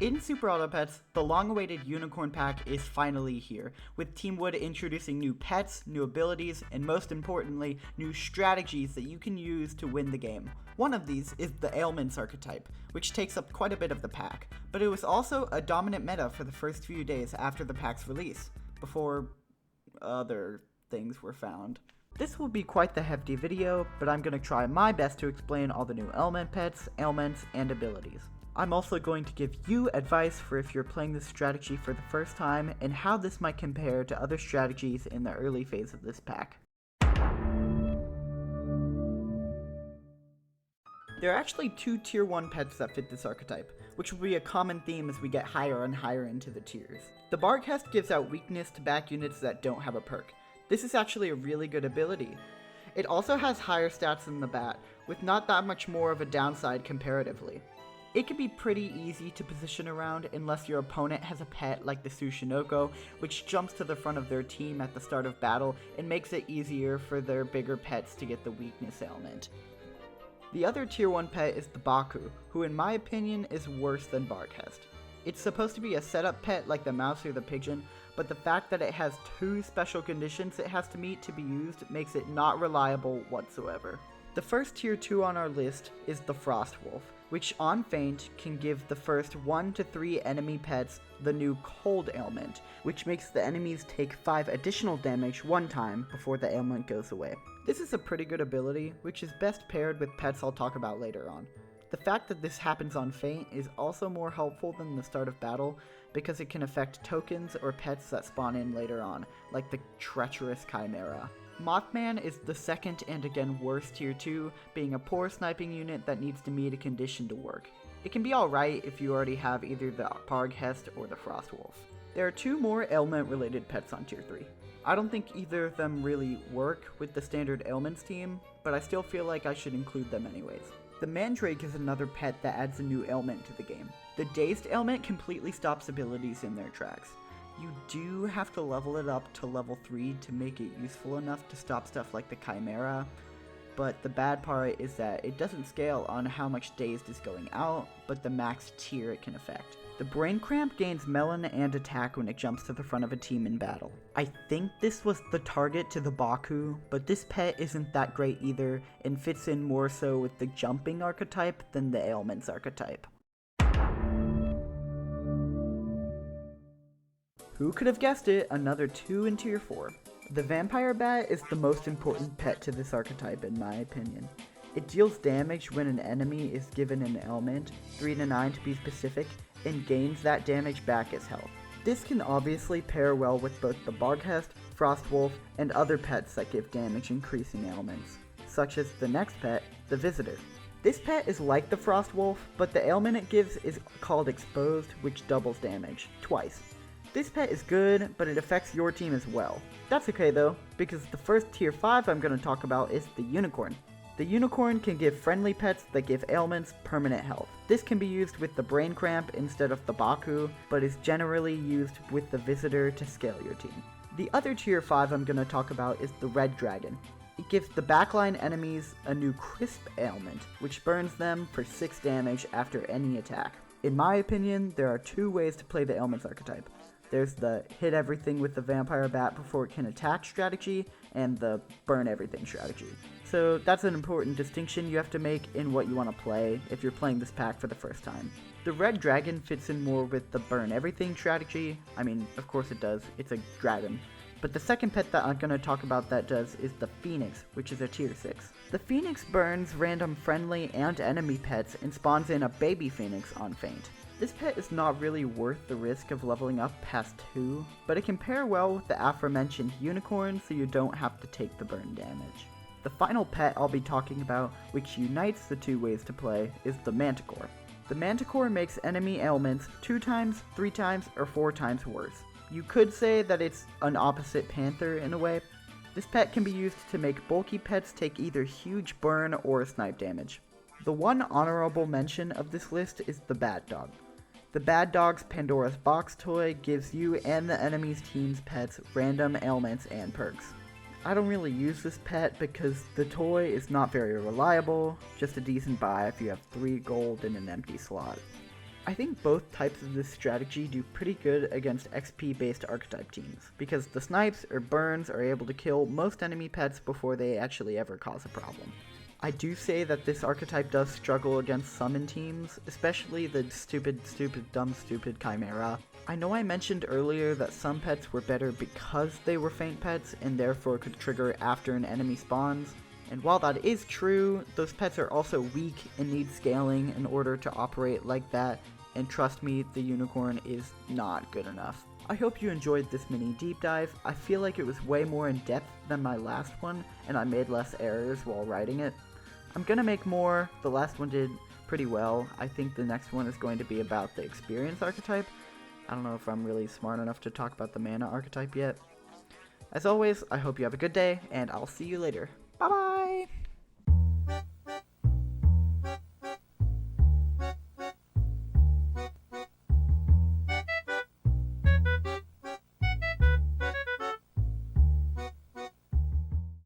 In Super Auto Pets, the long-awaited Unicorn Pack is finally here, with Team Wood introducing new pets, new abilities, and most importantly, new strategies that you can use to win the game. One of these is the Ailments archetype, which takes up quite a bit of the pack, but it was also a dominant meta for the first few days after the pack's release, before other things were found. This will be quite the hefty video, but I'm going to try my best to explain all the new element pets, ailments, and abilities. I'm also going to give you advice for if you're playing this strategy for the first time and how this might compare to other strategies in the early phase of this pack. There are actually two tier 1 pets that fit this archetype, which will be a common theme as we get higher and higher into the tiers. The Barcast gives out weakness to back units that don't have a perk. This is actually a really good ability. It also has higher stats than the Bat, with not that much more of a downside comparatively. It can be pretty easy to position around unless your opponent has a pet like the Tsushinoko, which jumps to the front of their team at the start of battle and makes it easier for their bigger pets to get the weakness ailment. The other tier 1 pet is the Baku, who in my opinion is worse than Barcast. It's supposed to be a setup pet like the mouse or the pigeon, but the fact that it has 2 special conditions it has to meet to be used makes it not reliable whatsoever. The first tier 2 on our list is the Frost Wolf, which on feint can give the first 1 to 3 enemy pets the new cold ailment, which makes the enemies take 5 additional damage one time before the ailment goes away. This is a pretty good ability, which is best paired with pets I'll talk about later on. The fact that this happens on feint is also more helpful than the start of battle, because it can affect tokens or pets that spawn in later on, like the treacherous Chimera. Mothman is the second and again worst tier 2, being a poor sniping unit that needs to meet a condition to work. It can be alright if you already have either the Parghest or the Frostwolf. There are 2 more ailment related pets on tier 3. I don't think either of them really work with the standard ailments team, but I still feel like I should include them anyways. The Mandrake is another pet that adds a new ailment to the game. The Dazed ailment completely stops abilities in their tracks. You do have to level it up to level 3 to make it useful enough to stop stuff like the Chimera, but the bad part is that it doesn't scale on how much Dazed is going out, but the max tier it can affect. The Brain Cramp gains melon and attack when it jumps to the front of a team in battle. I think this was the target to the Baku, but this pet isn't that great either, and fits in more so with the jumping archetype than the ailments archetype. Who could have guessed it? Another 2 in tier 4. The Vampire Bat is the most important pet to this archetype in my opinion. It deals damage when an enemy is given an ailment, 3 to 9 to be specific, and gains that damage back as health. This can obviously pair well with both the Barghest, Frostwolf, and other pets that give damage increasing ailments, such as the next pet, the Visitor. This pet is like the Frostwolf, but the ailment it gives is called Exposed, which doubles damage, twice. This pet is good, but it affects your team as well. That's okay though, because the first tier 5 I'm going to talk about is the Unicorn. The Unicorn can give friendly pets that give ailments permanent health. This can be used with the Brain Cramp instead of the Baku, but is generally used with the Visitor to scale your team. The other tier 5 I'm going to talk about is the Red Dragon. It gives the backline enemies a new Crisp ailment, which burns them for 6 damage after any attack. In my opinion, there are 2 ways to play the ailments archetype. There's the hit everything with the Vampire Bat before it can attack strategy, and the burn everything strategy. So that's an important distinction you have to make in what you want to play if you're playing this pack for the first time. The Red Dragon fits in more with the burn everything strategy. I mean, of course it does, it's a dragon. But the second pet that I'm going to talk about that does is the Phoenix, which is a tier 6. The Phoenix burns random friendly and enemy pets and spawns in a baby Phoenix on feint. This pet is not really worth the risk of leveling up past 2, but it can pair well with the aforementioned Unicorn so you don't have to take the burn damage. The final pet I'll be talking about, which unites the 2 ways to play, is the Manticore. The Manticore makes enemy ailments 2 times, 3 times, or 4 times worse. You could say that it's an opposite Panther in a way. This pet can be used to make bulky pets take either huge burn or snipe damage. The one honorable mention of this list is the Bad Dog. The Bad Dog's Pandora's Box toy gives you and the enemy's team's pets random ailments and perks. I don't really use this pet because the toy is not very reliable, just a decent buy if you have 3 gold and an empty slot. I think both types of this strategy do pretty good against XP based archetype teams, because the snipes or burns are able to kill most enemy pets before they actually ever cause a problem. I do say that this archetype does struggle against summon teams, especially the stupid Chimera. I know I mentioned earlier that some pets were better because they were feint pets and therefore could trigger after an enemy spawns, and while that is true, those pets are also weak and need scaling in order to operate like that, and trust me, the unicorn is not good enough. I hope you enjoyed this mini deep dive. I feel like it was way more in depth than my last one, and I made less errors while writing it. I'm gonna make more. The last one did pretty well. I think the next one is going to be about the experience archetype. I don't know if I'm really smart enough to talk about the mana archetype yet. As always, I hope you have a good day, and I'll see you later. Bye bye!